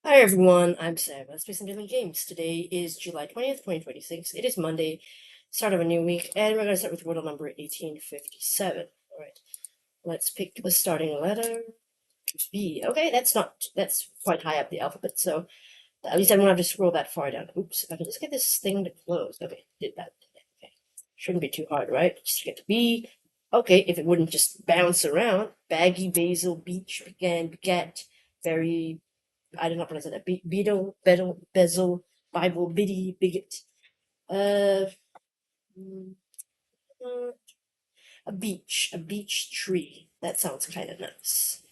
Hi everyone, I'm Sam. Let's play some Daily Games. Today is July 20th, 2026. It is Monday, start of a new week, and we're going to start with Wordle number 1857. Alright, let's pick the starting letter. B. Okay, that's quite high up the alphabet, so at least I don't have to scroll that far down. Oops, I can just get this thing to close. Okay, did that. Okay, shouldn't be too hard, right? Just get to B. Okay, if it wouldn't just bounce around. Baggy, basil, beach, began, beget, very I did not pronounce it. Beetle, bezel, Bible, biddy, bigot. Uh, mm, uh, a beech tree. That sounds kind of nice.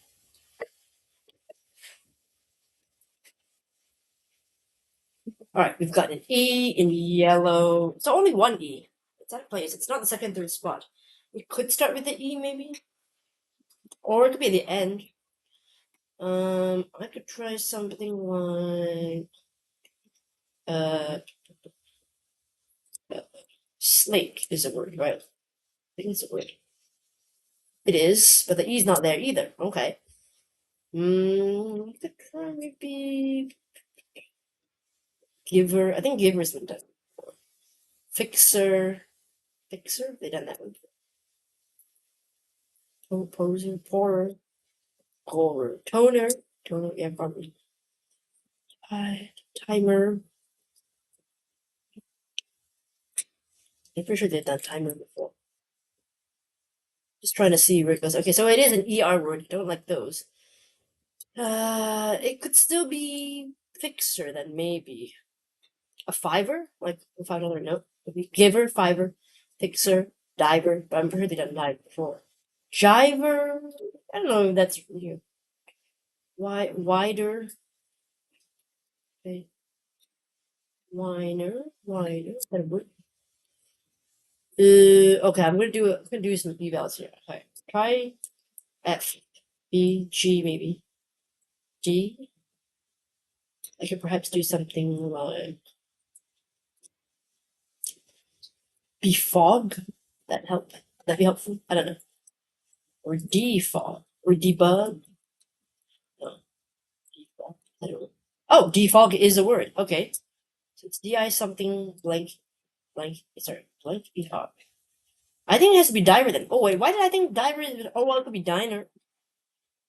All right, we've got an E in yellow. So only one E. It's out of place. It's not the second, third spot. We could start with the E maybe, or it could be the end. I could try something like uh, slake is a word, right? I think it's a word. It is, but the E's not there either. Okay. We could try maybe giver. I think giver's been done before. Fixer. Fixer? They done that one. Poser. Pourer. Pourer. Toner. Toner, yeah, probably. Timer. I'm pretty sure they've done timer before. Just trying to see where it goes. Okay, so it is an ER word. Don't like those. It could still be fixer then, maybe. A fiver? Like a $5 note? Would be giver, fiver, fixer, diver. But I'm pretty sure they've done dive before. Jiver? I don't know if that's here. Wider. Okay. Wider. Is that a word? Okay, I'm gonna do some evals here. Okay. Try F. B. G maybe. G. I could perhaps do something like befog. That help? That'd be helpful. I don't know. Or defog. Or debug. No. Defog. I don't know. Oh, defog is a word. Okay. So it's di something blank sorry, blank defog. I think it has to be diver then. Oh wait, why did I think diver is? Oh well, it could be diner.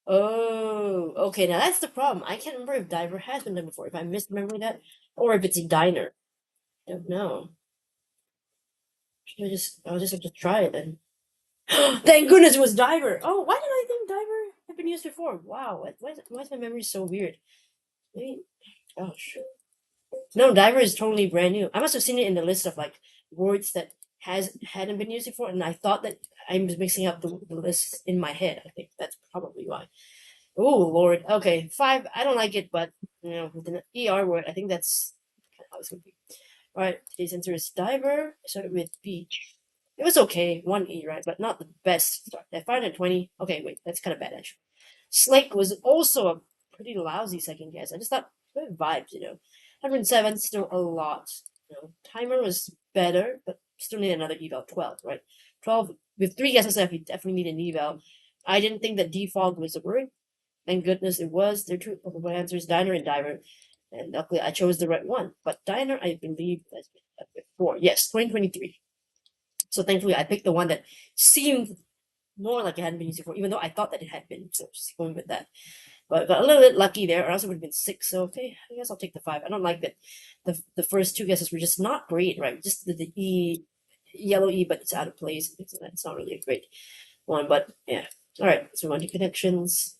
Oh, okay. Now that's the problem. I can't remember if diver has been done before. If I misremember that, or if it's a diner. I don't know. I'll just have to try it then. Thank goodness it was diver. Oh, why did I think diver had been used before? Wow, why is my memory so weird? Maybe, gosh. No, diver is totally brand new. I must have seen it in the list of like words that hadn't been used before, and I thought that I was mixing up the list in my head. I think that's probably why. Oh Lord. Okay, 5. I don't like it, but with an ER word, I think that's how it's gonna be. All right, today's answer is diver. I started with beach. It was okay, 1E, right, but not the best start. At 520. Okay, wait, that's kind of bad actually. Slake was also a pretty lousy second guess. I just thought good vibes. 107, still a lot. Timer was better, but still need another eval. 12, right? 12 with 3 guesses left. You definitely need an eval. I didn't think that defog was a word. Thank goodness it was. There are two possible answers: diner and diver. And luckily, I chose the right one. But diner, I believe, has been done before. Yes, 2023. So thankfully, I picked the one that seemed more like it hadn't been used before, even though I thought that it had been. So just going with that. But got a little bit lucky there, or else it would have been 6. So okay, I guess I'll take the 5. I don't like that the first 2 guesses were just not great, right? Just the E, yellow E, but it's out of place. It's not really a great one, but yeah. All right, so we want to connections.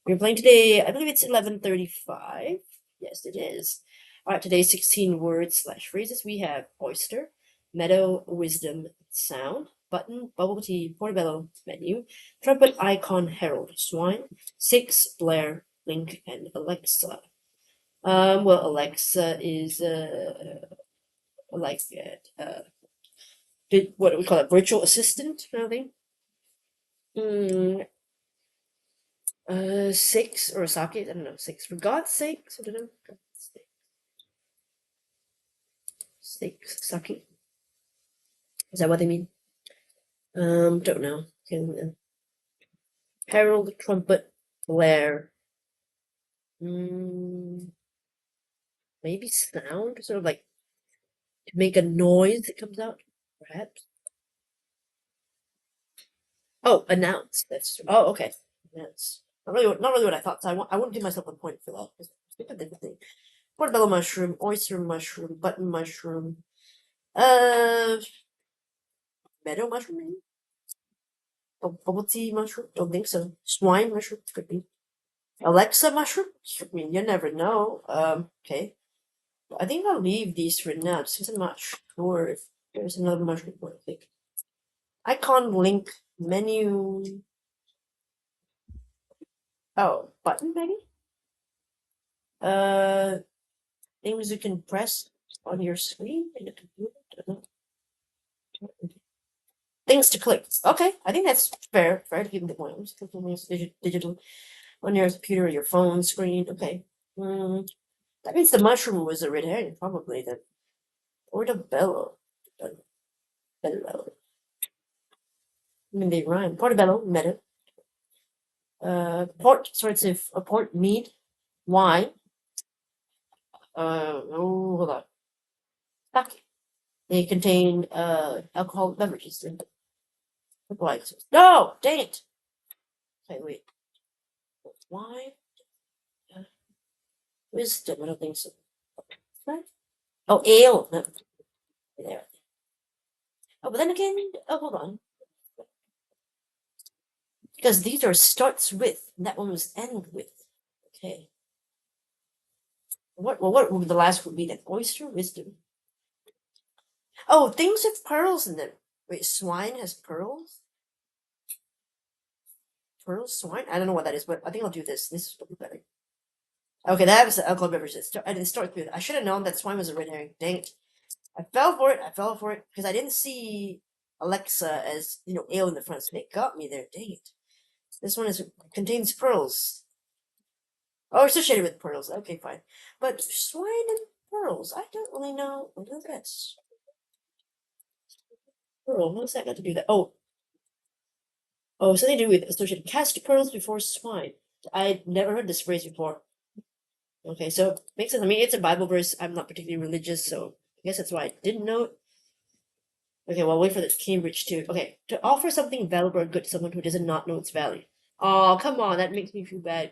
We're playing today, I believe it's 11:35. Yes, it is. All right, today's 16 words slash phrases. We have oyster, meadow, wisdom, sound, button, bubble tea, portobello, menu, trumpet, icon, herald, swine, 6, Blair, Link, and Alexa. Well, Alexa is like what do we call it? Virtual assistant, I think. 6 or socket. I don't know. 6 for God's sake. I don't know. God's sake. 6 socket. Is that what they mean? Don't know. Herald, trumpet, blare. maybe sound, sort of like to make a noise that comes out, perhaps. Oh, announce. That's oh, okay. Announce. Not really what I thought. So I wouldn't give myself a point for that. It's a different thing. Portobello mushroom, oyster mushroom, button mushroom, uh, meadow mushroom, maybe? Bubble tea mushroom? Don't think so. Swine mushroom? Could be. Alexa mushroom? I mean, you never know. Okay. I think I'll leave these for now, since I'm not sure if there's another mushroom one, I think. Icon link menu. Oh, button maybe? Uh, things you can press on your screen in the computer. Don't know. Things to click. Okay, I think that's fair. Fair to keep the point. Digital on your computer or your phone screen. Okay. That means the mushroom was a red herring, probably then. Or the bellow. Bellow. I mean, they rhyme. Portobello, meta. Port, sorry, it's a port mead, wine. Oh, hold on. Sake. They contain alcoholic beverages. No, dang it. Okay, wait. Wine. Wisdom. I don't think so. Right? Oh, ale. No. There. Oh, but then again, oh, hold on. Because these are starts with, and that one was end with. Okay. What would the last would be then? Oyster, wisdom. Oh, things have pearls in them. Wait, swine has pearls? Pearls, swine? I don't know what that is, but I think I'll do this. This is probably better. Okay, that was the alcohol beverages. I didn't start with it. I should have known that swine was a red herring. Dang it. I fell for it because I didn't see Alexa as, ale in the front, so they got me there. Dang it. This one contains pearls. Oh, associated with pearls. Okay, fine. But swine and pearls, I don't really know what that's. Pearl, what's that got to do with that? Oh, something to do with associated cast pearls before swine. I'd never heard this phrase before. Okay, so makes sense. I mean, it's a Bible verse. I'm not particularly religious, so I guess that's why I didn't know it. Okay, well, I'll wait for the Cambridge too. Okay, to offer something valuable or good to someone who does not know its value. Oh, come on, that makes me feel bad.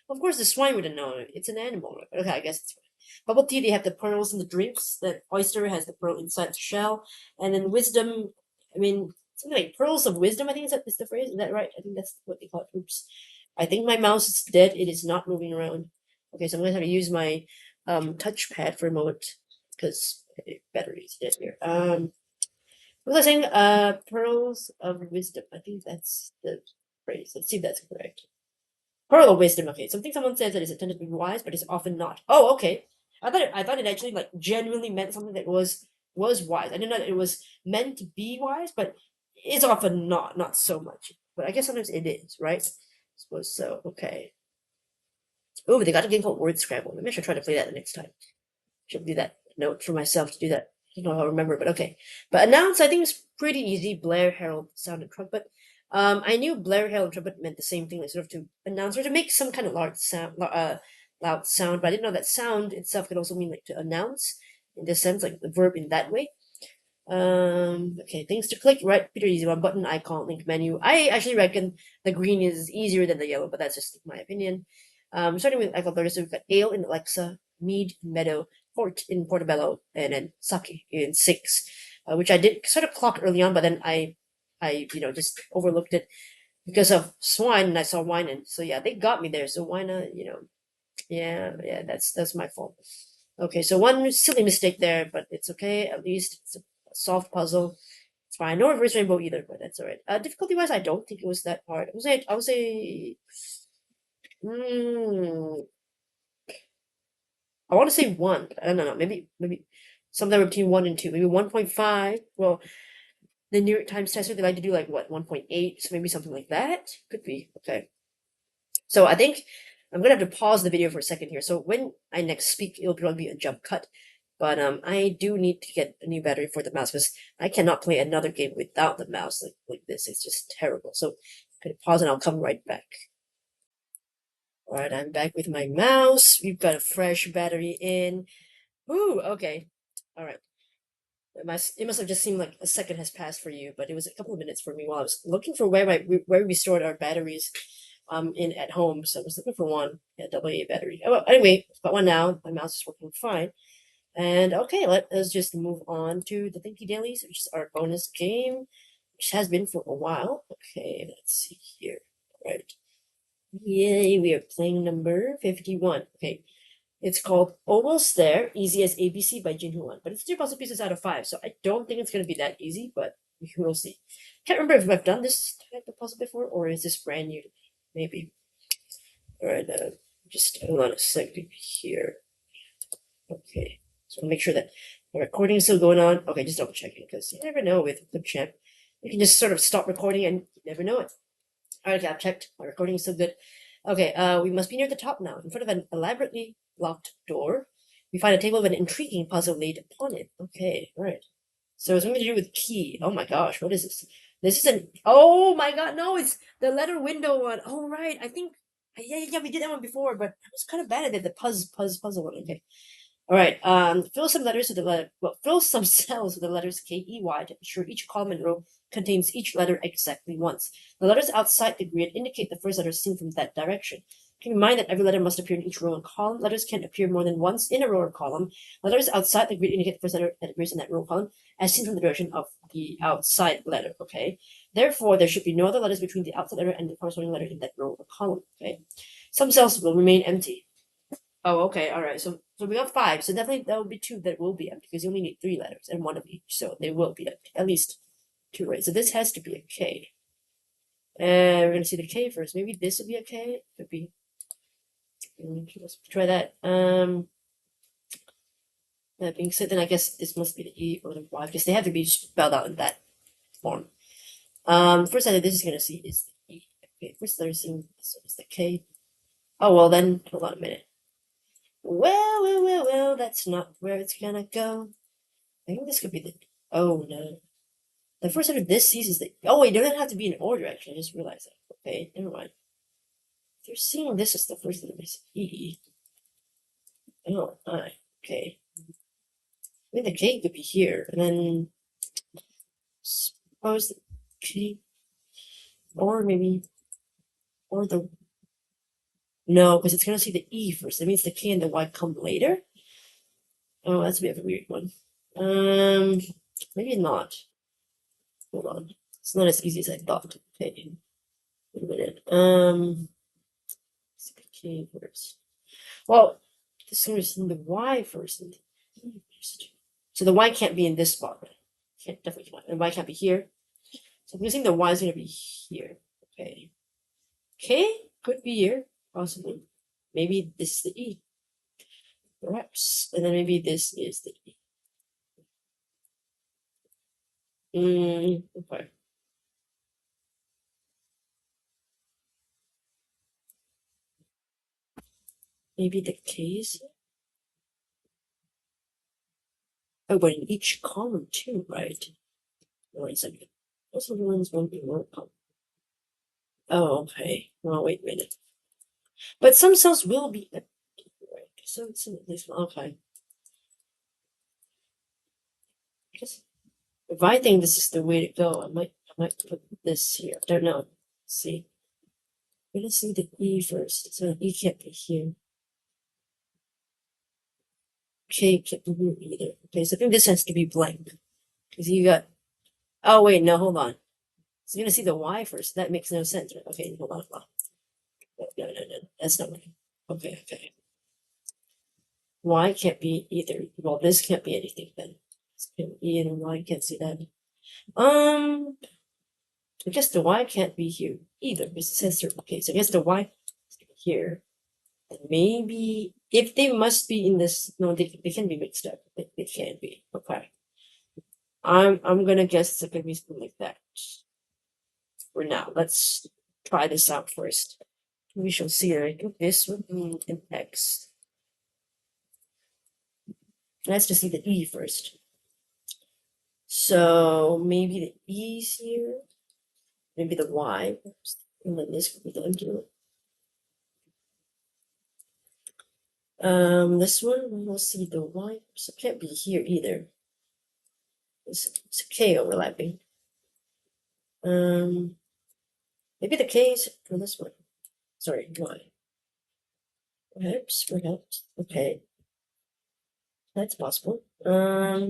Of course, the swine wouldn't know it. It's an animal. Okay, I guess it's fine. Bubble tea, they have the pearls in the drinks. The oyster has the pearl inside the shell. And then wisdom, I mean, something like pearls of wisdom, I think is the phrase. Is that right? I think that's what they call it. Oops. I think my mouse is dead. It is not moving around. Okay, so I'm going to have to use my touchpad for a moment because battery is dead here. What was I saying? Pearls of wisdom. I think that's the phrase. Let's see if that's correct. Pearl of wisdom. Okay, something someone says that is intended to be wise, but is often not. Oh, okay. I thought it actually like genuinely meant something that was wise. I didn't know that it was meant to be wise, but it's often not so much. But I guess sometimes it is, right? I suppose so. Okay. Oh, they got a game called Word Scramble. Maybe I should try to play that the next time. Should do that note for myself to do that. I don't know how to remember, but okay. But announce, I think it's pretty easy. Blair, herald, sound, and trumpet. I knew Blair, herald, and trumpet meant the same thing, like sort of to announce or to make some kind of loud sound, but I didn't know that sound itself could also mean like to announce in this sense, like the verb in that way. Okay, things to click, right? Pretty easy one. Button, icon, link menu. I actually reckon the green is easier than the yellow, but that's just my opinion. Starting with alphabet, so we've got ale in Alexa, mead in meadow, port in Portobello, and then sake in six, which I did sort of clock early on, but then I just overlooked it because of swine, and I saw wine, and so yeah, they got me there. So why not, yeah, that's my fault. Okay, so one silly mistake there, but it's okay. At least it's a solved puzzle. It's fine. No reverse rainbow either, but that's alright. Difficulty wise, I don't think it was that hard. I would say, I want to say one. I don't know. Maybe somewhere between 1 and 2. Maybe 1.5. Well, the New York Times tester, they like to do like what 1.8. So maybe something like that. Could be okay. So I think I'm gonna have to pause the video for a second here. So when I next speak, it'll probably be a jump cut. But I do need to get a new battery for the mouse because I cannot play another game without the mouse like this. It's just terrible. So I'm gonna pause and I'll come right back. Alright, I'm back with my mouse. We've got a fresh battery in. Ooh, okay. All right. It must have just seemed like a second has passed for you, but it was a couple of minutes for me while I was looking for where we stored our batteries in at home. So I was looking for one, yeah, AA battery. Oh, well, anyway, got one now. My mouse is working fine. And okay, let us just move on to the Thinky Dailies, which is our bonus game, which has been for a while. Okay, let's see here. Right. Yay, we are playing number 51. Okay. It's called Almost There, Easy as ABC by Jin Hwan. But it's 3 puzzle pieces out of 5, so I don't think it's going to be that easy, but we will see. Can't remember if I've done this type of puzzle before, or is this brand new? Maybe. Alright, just hold on a second here. Okay, so make sure that the recording is still going on. Okay, just double checking, because you never know with Clipchamp. You can just sort of stop recording and you never know it. Alright, okay, I've checked. My recording is still good. Okay, we must be near the top now, in front of an elaborately locked door. We find a table with an intriguing puzzle laid upon it. Okay, alright. So it's something to do with key. Oh my gosh, what is this? This is an. Oh my god, no, it's the letter window one. Oh, right. I think. Yeah, we did that one before, but I was kind of bad at it. The puzzle one. Okay. All right. Fill some letters with the letter. Well, fill some cells with the letters K, E, Y to ensure each column and row contains each letter exactly once. The letters outside the grid indicate the first letter seen from that direction. Keep in mind that every letter must appear in each row and column. Letters can appear more than once in a row or column. Letters outside the grid indicate the first letter that appears in that row or column, as seen from the direction of the outside letter. Okay. Therefore, there should be no other letters between the outside letter and the corresponding letter in that row or column. Okay. Some cells will remain empty. Oh, okay, all right. So we got 5. So definitely there will be 2 that will be empty because you only need 3 letters and 1 of each. So they will be empty. At least 2, right? So this has to be a K. And we're gonna see the K first. Maybe this will be a K. Could be. Let's try that. That being said, then I guess this must be the E or the Y because they have to be spelled out in that form. First letter this is gonna see is the E. Okay, first letter seen is the K. Oh well, then hold on a minute. Well, that's not where it's gonna go. I think this could be the. Oh no. The first letter this sees is the. Oh wait, they don't have to be in order. Actually, I just realized that. Okay, never mind. They're seeing this as the first letter is E. Oh, I. Okay. I think the K could be here, and then suppose the K, or maybe, or the. No, because it's gonna see the E first. That means the K and the Y come later. Oh, that's a bit of a weird one. Maybe not. Hold on. It's not as easy as I thought. Okay. Wait a minute. K first. Well, this is in the Y first and the E first. So the Y can't be in this spot. Can't definitely not. And Y can't be here. So I'm guessing the Y is gonna be here. Okay. K could be here, possibly. Maybe this is the E. Perhaps. And then maybe this is the E. Okay. Maybe the K is. Oh, but in each column too, right? Wait a second. Those are the ones won't be one column. Oh, okay. Well, wait a minute. But some cells will be empty, right? So it's in at least one. Okay. Guess if I think this is the way to go, I might put this here. I don't know. Let's see. We're gonna see the E first. So E can't be here. K can't be here either. Okay, so I think this has to be blank. Because you got. Oh, wait, no, hold on. So you're gonna see the Y first. That makes no sense. Right? Okay, hold on. No. That's not right. Okay. Y can't be either. Well, this can't be anything then. E and Y can't see that. I guess the Y can't be here either because it says there. Okay, so I guess the Y is here. And maybe if they must be in this, no, they can be mixed up. They can't be. Okay. I'm gonna guess it's gonna be something like that. For now, let's try this out first. We shall see. I think this would be an X. Let's just see the E first. So maybe the E's here. Maybe the Y. And then this could be the This one, we'll see the Y. So it can't be here either. It's a K overlapping. Maybe the K is for this one. Sorry, Y. Perhaps. Okay. That's possible. Alright.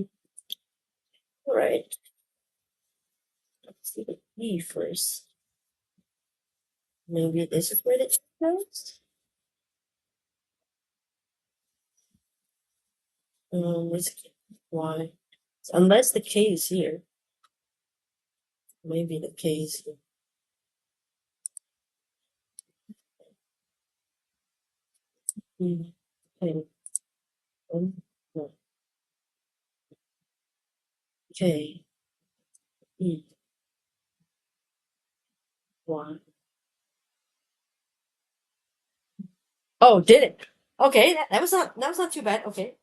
Let's see the E first. Maybe this is where it goes. Where's Y? Unless the K is here. Maybe the K is here. Okay. No. K. E. Y. Oh, did it? Okay, that was not too bad. Okay.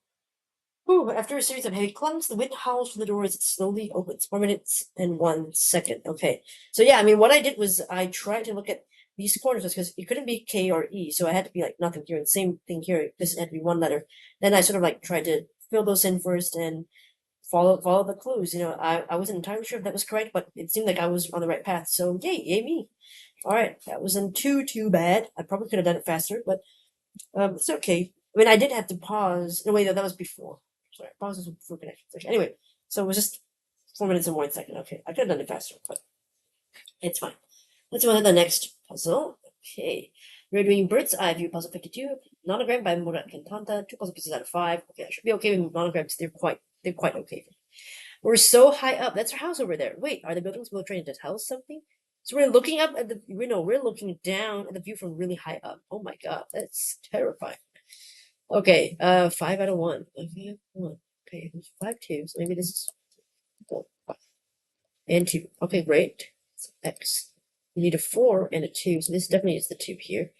Whew, after a series of heavy clunks, the wind howls from the door as it slowly opens. 4 minutes and 1 second. Okay. So yeah, I mean, what I did was I tried to look at these corners because it couldn't be K or E, so I had to be like nothing here. And same thing here. This had to be one letter. Then I sort of like tried to fill those in first and follow the clues. You know, I wasn't entirely sure if that was correct, but it seemed like I was on the right path. So yay me. All right, that wasn't too bad. I probably could have done it faster, but it's okay. I mean, I did have to pause. No, wait, that was before. Sorry, pause was before connection. Anyway, so it was just 4 minutes and 1 second. Okay, I could have done it faster, but it's fine. Let's move on to the next puzzle. Okay, we're doing Bird's Eye View Puzzle 52, Monogram by Murat Kentanta. 2 puzzle pieces out of 5. Okay, I should be okay with monograms. They're quite okay. We're so high up. That's our house over there. Wait, are the buildings below trying to tell us something? So we're looking up at the window. We're looking down at the view from really high up. Oh my god, that's terrifying. Okay, 5 out of 1. 5 out of 1. Okay, there's 5 2, so maybe this is 4, 5. And 2. Okay, great. So X. We need a 4 and a 2, so this definitely is the 2 here.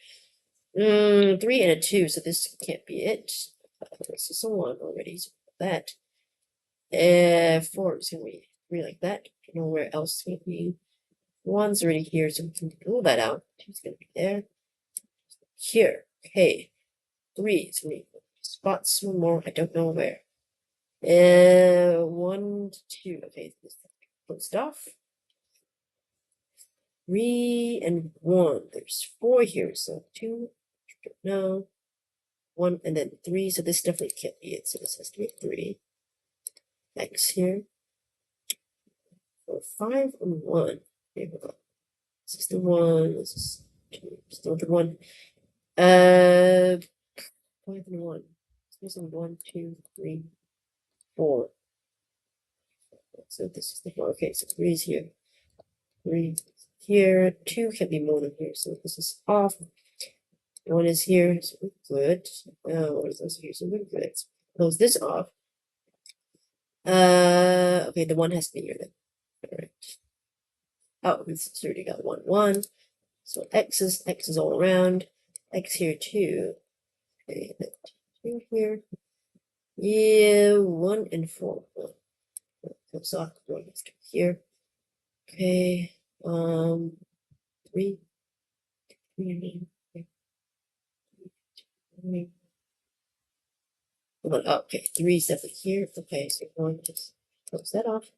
3 and a 2, so this can't be it. This is a 1 already, so that. 4 is gonna be 3 like that. Don't know where else it's gonna be. 1's already here, so we can rule that out. 2's gonna be there. Here. Okay. 3 is gonna be spots, one more. I don't know where. 1, 2. Okay, this is closed off. 3 and 1. There's 4 here, so 2. Don't know. 1 and then 3. So this definitely can't be it. So this has to be 3. X here. 4, 5 and 1. Okay, hold on. This is the 1. This is 2. Still the 1. 5 and 1. This is 1, 2, 3, 4. So this is the 4. Okay, so 3 is here. 3 here. 2 can be more than here, so this is off. 1 is here, so we're good. 1 is also here, so we're good. Close this off. Okay, the 1 has to be here then. Alright. Oh, it's already got 1, 1. So X is all around. X here too. Okay, 2 here. Yeah, 1 and 4. 1. Comes off. 1 is here. Okay. 3. 3. Okay, 3 is definitely here. Okay, so 1, just close that off.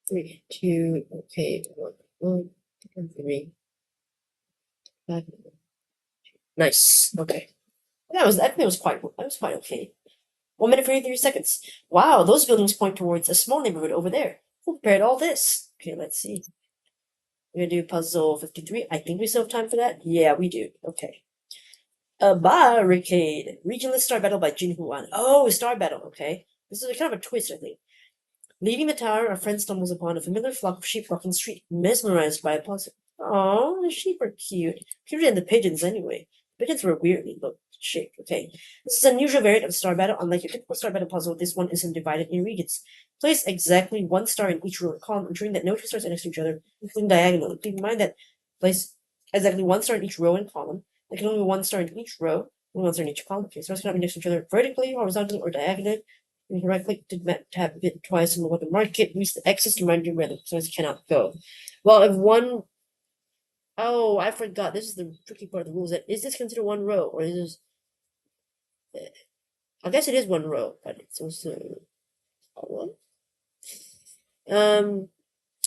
3, 2, okay, 1, 1, 3, 5. Nice. Okay. I think it was quite okay. 1 minute 43 seconds. Wow, those buildings point towards a small neighborhood over there. Who prepared all this? Okay, let's see. We're gonna do puzzle 53. I think we still have time for that. Yeah, we do. Okay. A barricade. Regionless Star Battle by Jin Huan. Oh, Star Battle. Okay. This is kind of a twist, I think. Leaving the tower, our friend stumbles upon a familiar flock of sheep walking the street, mesmerized by a puzzle. Oh, the sheep are cute. Cuter than the pigeons, anyway. Pigeons were weirdly shaped. Okay. This is an unusual variant of Star Battle. Unlike your typical Star Battle puzzle, this one isn't divided in regions. Place exactly 1 star in each row or column, ensuring that no 2 stars are next to each other, including diagonally. Keep in mind that place exactly 1 star in each row and column. There can only be 1 star in each row, and 1 star in each column. Okay, stars cannot be next to each other vertically, horizontally, or diagonally. You can right click to tap it twice on the weapon market. Use the X's to remind you where the stars cannot go. Well, if one. Oh, I forgot. This is the tricky part of the rules. Is this considered 1 row, or is this I guess it is one row, but it's also a column.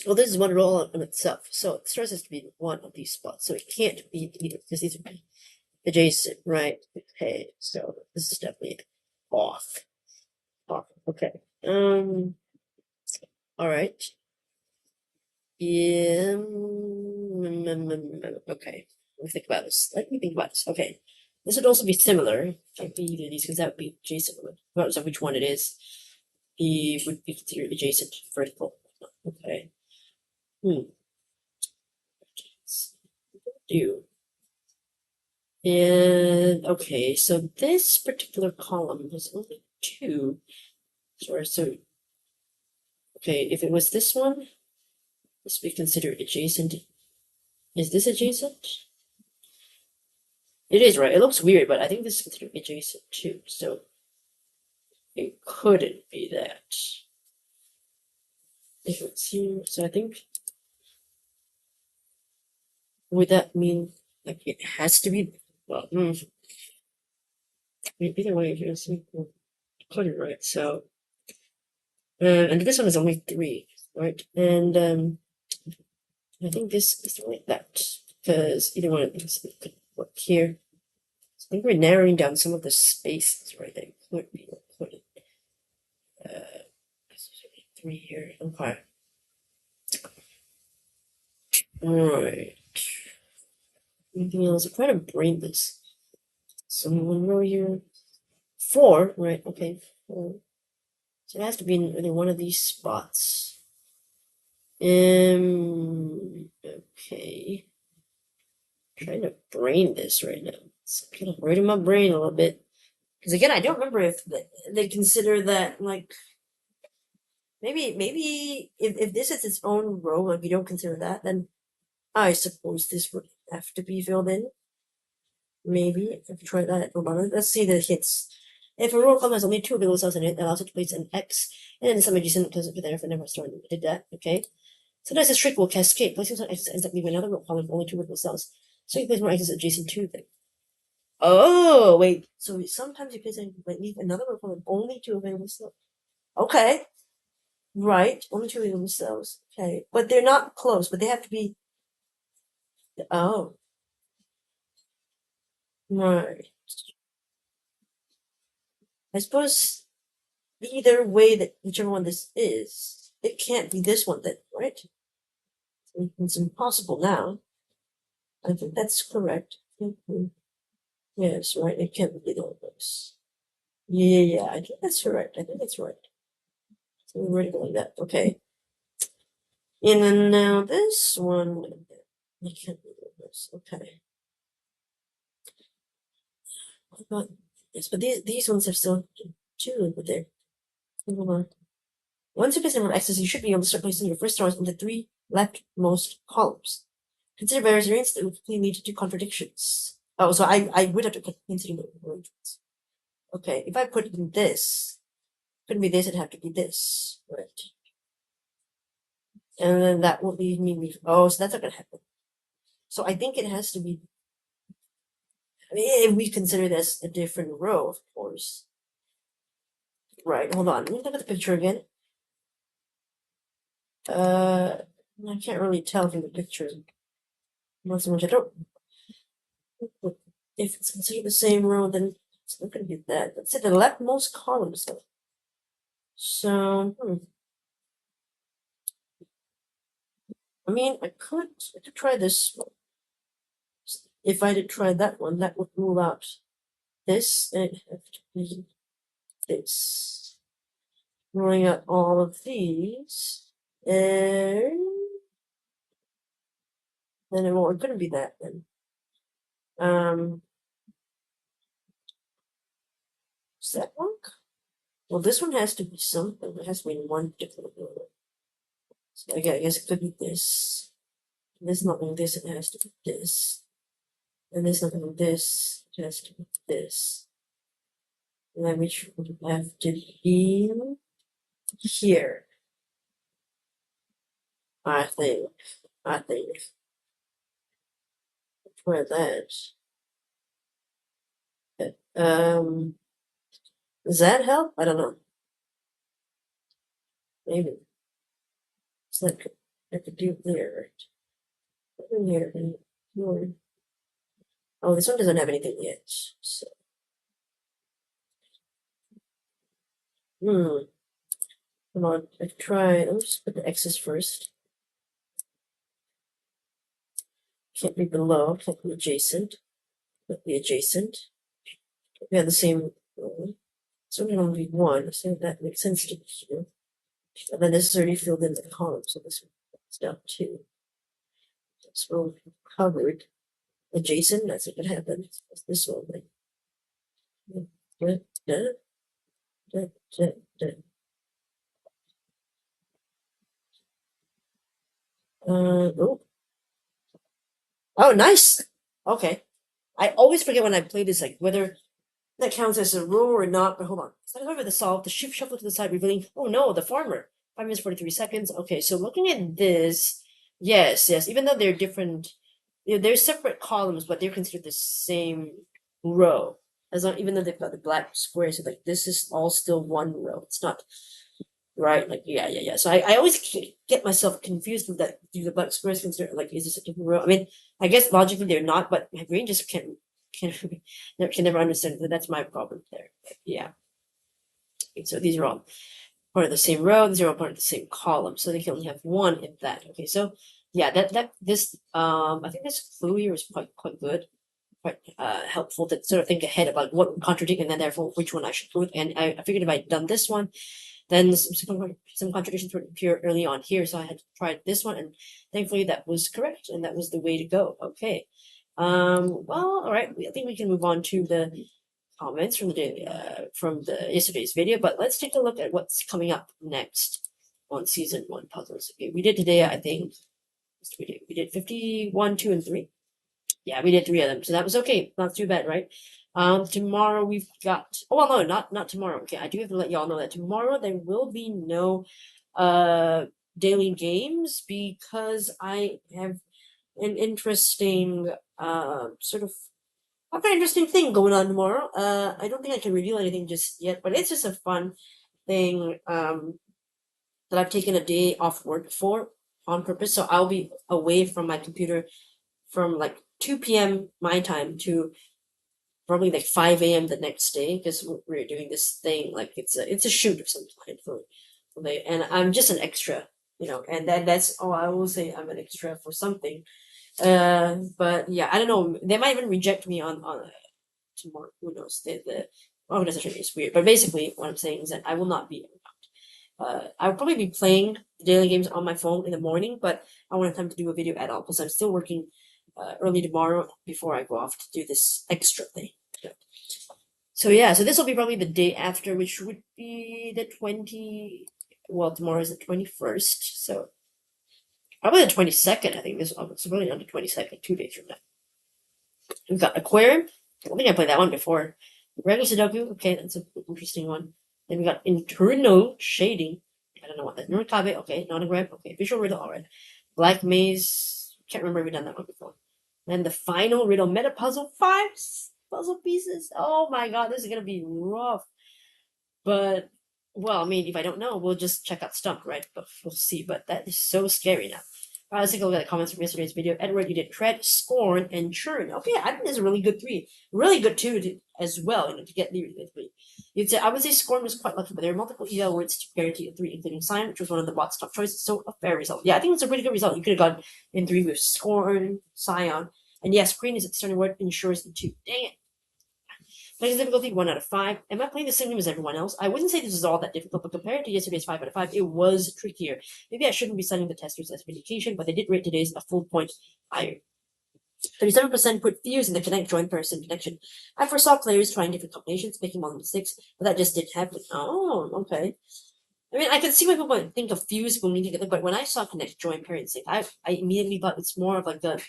Well, this is one row on itself, so it starts has to be one of these spots. So it can't be either because these are adjacent, right? Okay, so this is definitely off. Off. Okay. All right. Yeah. Okay. Let me think about this. Okay. This would also be similar. Can't be either of these because that would be adjacent. Regardless of which one it is, it would be considered adjacent vertical. Okay. Do. And okay, so this particular column has only two. So okay, if it was this one, this would be considered adjacent. Is this adjacent? It is, right? It looks weird, but I think this is considered adjacent too. So it couldn't be that. If it's here, so I think would that mean like it has to be? Well, either way, here's couldn't, right? So and this one is only 3, right? And I think this is like that because either one of these could work here. So I think we're narrowing down some of the spaces, right? That could be included. 3 here. Okay. Alright. Anything else? I'm trying to brain this. So one row here. 4, right? Okay. 4. So it has to be in either one of these spots. Okay. I'm trying to brain this right now. It's kind of hurting my brain a little bit. Because again, I don't remember if they consider that like maybe if this is its own row, if you don't consider that, then I suppose this would have to be filled in. Maybe if you try that. Hold on, let's see the hits. If a row column has only 2 available cells in it, it allows it to place an X and then some adjacent because there if it never started. It did that, okay? Sometimes this trick will cascade. Placing some X's ends up leaving another row column with only 2 available cells. So you place more X's adjacent to them. Oh wait. So sometimes you place leave another row column with only 2 available cells. Okay. Right, only 2 available cells. Okay, but they're not close, but they have to be. Oh, right. I suppose either way that whichever one this is, it can't be this one then, right? It's impossible now. I think that's correct. Yes, right. It can't be either one of those. Yeah, I think that's correct. I think that's right. So we're already going that. Okay. And then now this one, it can't be this. Okay. But yes, but these ones are still 2 over there. Hold on. Once you place the number of X's, you should be able to start placing your first stars in the 3 leftmost columns. Consider various arrangements that would lead to contradictions. Oh, so I would have to consider the arrangements. Okay, if I put it in this, couldn't be this, it'd have to be this. Right. And then that will leave me with, oh, so that's not gonna happen. So I think it has to be, I mean, if we consider this a different row, of course. Right, hold on, let me look at the picture again. I can't really tell from the picture. Not so much, I don't. If it's considered the same row, then it's not gonna be that. Let's say the leftmost columns though. So, I mean, I could try this one. If I did try that one, that would rule out this, and it'd have to be this. Ruling out all of these, and then it couldn't be that then. Does that work? Well, this one has to be something. It has to be in one particular order. So I guess it could be this. This not being this, it has to be this. And this not being this, it has to be this. And then which would have to be here. I think. Try that. Does that help? I don't know. Maybe. It's like I could do here, right? Here and here. Oh, this one doesn't have anything yet. So, come on. Let's try. Let me just put the X's first. Can't be below. Can't be adjacent. Can't be adjacent. We have the same. So we only be one. So that makes sense to you. And then this is already filled in the column. So this one's down 2. So covered. Adjacent. That's what happens. This one. Like, oh. Oh, nice. Okay. I always forget when I play this, like, whether that counts as a row or not, but hold on. Starting over the solve, the shift shuffle to the side, revealing, oh no, the farmer. 5 minutes, 43 seconds. Okay, so looking at this, yes, even though they're different, they're separate columns, but they're considered the same row. As long, even though they've got the black squares, so like this is all still one row. It's not right, like yeah. So I always get myself confused with that. Do the black squares consider like is this a different row? I mean, I guess logically they're not, but my brain just can never understand that. That's my problem there. But yeah. Okay, so these are all part of the same row. These are all part of the same column. So they can only have one in that. Okay, so yeah, this I think this clue here is quite good. Quite helpful to sort of think ahead about what would contradict and then therefore which one I should put. And I figured if I'd done this one, then some contradictions would appear early on here, so I had to try this one, and thankfully that was correct, and that was the way to go. Okay. Well, all right. I think we can move on to the comments from the yesterday's video, but let's take a look at what's coming up next on season 1 puzzles. Okay, we did today, I think. We did 51, 2, and 3. Yeah, we did 3 of them, so that was okay. Not too bad, right? Tomorrow we've got. Oh well, no, not tomorrow. Okay, I do have to let y'all know that tomorrow there will be no daily games because I have an interesting sort of a very interesting thing going on tomorrow. I don't think I can reveal anything just yet, but it's just a fun thing that I've taken a day off work for on purpose. So I'll be away from my computer from like 2 p.m. my time to probably like 5 a.m. the next day because we're doing this thing like it's a shoot of some kind for and I'm just an extra, and that's I will say I'm an extra for something. But yeah, I don't know. They might even reject me on tomorrow. Who knows? The organization is weird. But basically, what I'm saying is that I will not be around. I'll probably be playing daily games on my phone in the morning, but I won't have time to do a video at all because I'm still working early tomorrow before I go off to do this extra thing. So yeah, so this will be probably the day after, which would be the 20. Well, tomorrow is the 21st, so probably the 22nd. I think this is really on the 22nd, 2 days from now. We've got Aquarium. I don't think I played that one before. Regular Sudoku. Okay, that's an interesting one. Then we got Internal Shading. I don't know what that. Nurikabe. Okay, Nonogram. Okay, Visual Riddle. All right. Black Maze. Can't remember if we've done that one before. Then the final riddle meta puzzle. 5 puzzle pieces. Oh my god, this is gonna be rough. But well, I mean, if I don't know, we'll just check out Stump, right? But we'll see. But that is so scary now. Let's take a look at the comments from yesterday's video. Edward, you did Tread, Scorn, and Churn. Okay, I think there's a really good 3. Really good 2 as well, to get the 3. I would say Scorn was quite lucky, but there are multiple EL words to guarantee a 3, including Sign, which was one of the bot's top choices, so a fair result. Yeah, I think it's a pretty good result. You could have gone in 3 with Scorn, Scion, and yes, Green is a starting word, ensures the 2. Dang it. Playing difficulty 1 out of 5. Am I playing the same game as everyone else? I wouldn't say this is all that difficult, but compared to yesterday's 5 out of 5, it was trickier. Maybe I shouldn't be citing the testers as vindication, but they did rate today's a full point higher. 37% put fears in the connect join person connection. I foresaw players trying different combinations, making more mistakes, but that just didn't happen. Oh, okay. I mean, I can see why people think of fuse going together, but when I saw connect join parent sync, I immediately thought it's more of like the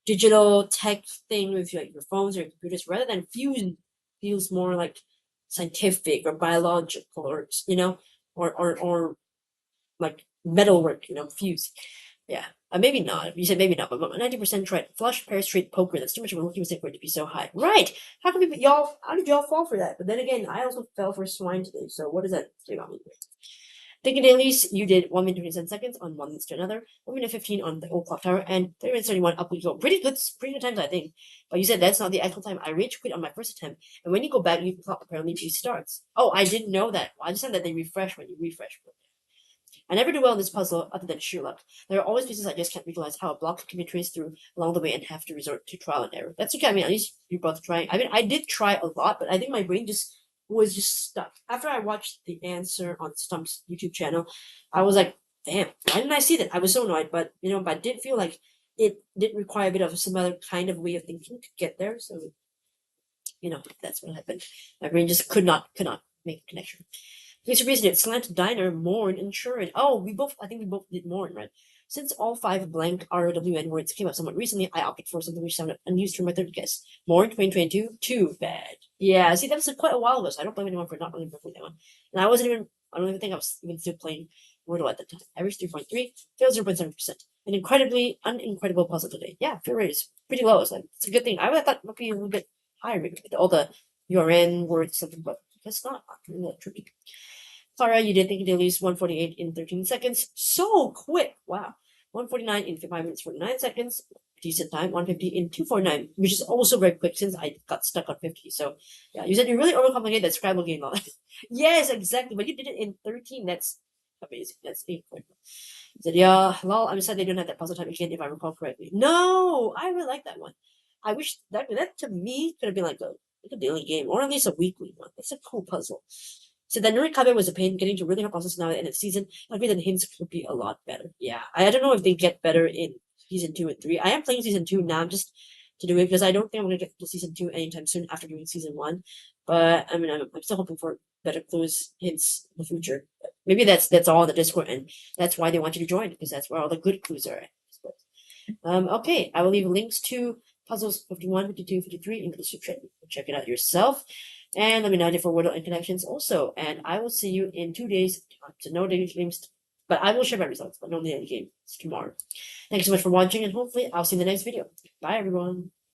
digital tech thing with like your phones or your computers, rather than fusion feels more like scientific or biological, or or like metalwork, fuse. Yeah. Maybe not. You said maybe not, but 90% tried flush pair straight poker. That's too much of a lucky mistake for it to be so high. Right? How can y'all? How did y'all fall for that? But then again, I also fell for swine today. So what does that say about me? Thinking Dailies, you did 1 minute 27 seconds on one minute to another, 1 minute 15 on the old clock tower, and 3 minutes 31 up we go. Pretty good times, I think. But you said that's not the actual time. I rage quit on my first attempt, and when you go back, you clock apparently restarts. Oh, I didn't know that. I just said that they refresh when you refresh. I never do well in this puzzle other than sheer luck. There are always pieces I just can't visualize how a block can be traced through along the way and have to resort to trial and error. That's okay. I mean, at least you both trying. I mean, I did try a lot, but I think my brain was just stuck. After I watched the answer on Stump's YouTube channel, I was like, damn, why didn't I see that? I was so annoyed, but but I did feel like it did require a bit of some other kind of way of thinking to get there. So, that's what happened. My brain just could not make a connection. Mr. Beast did Slant Diner, Mourn, Insurance. Oh, I think we both did Mourn, right? Since all 5 blank ROWN words came up somewhat recently, I opted for something which sounded unused for my third guess. Mourn 2022, too bad. Yeah, see, that was quite a while ago, so I don't blame anyone for not really playing that one. And I don't even think I was even still playing Wordle at the time. Average 3.3, failed 0.7%. An unincredible puzzle today. Yeah, fail rate is pretty low, so it's a good thing. I would have thought it would be a little bit higher, maybe, with all the URN words, something, but it's not really that tricky. Clara, you did think Dailies 148 in 13 seconds. So quick. Wow. 149 in 5 minutes 49 seconds. Decent time. 150 in 249, which is also very quick since I got stuck on 50. So, yeah, you said you really overcomplicated that Scrabble game. Yes, exactly. But you did it in 13. That's amazing. That's incredible. He said, yeah, lol, I'm sad they don't have that puzzle time again, if I recall correctly. No, I really like that one. I wish that to me could have been like a daily game, or at least a weekly one. That's a cool puzzle. So the Nurikabe was a pain getting to really hard process now in its season. I think the hints would be a lot better. Yeah, I don't know if they get better in season 2 and 3. I am playing season 2 now just to do it because I don't think I'm gonna get to season 2 anytime soon after doing season 1. But I mean, I'm still hoping for better clues, hints in the future. But maybe that's all in the Discord, and that's why they want you to join because that's where all the good clues are. Okay, I will leave links to puzzles 51, 52, 53 in the description. Check it out yourself. And let me know if for Wordle and connections also. And I will see you in 2 days. So no daily games, but I will share my results, but no daily games tomorrow. Thanks so much for watching, and hopefully I'll see you in the next video. Bye, everyone.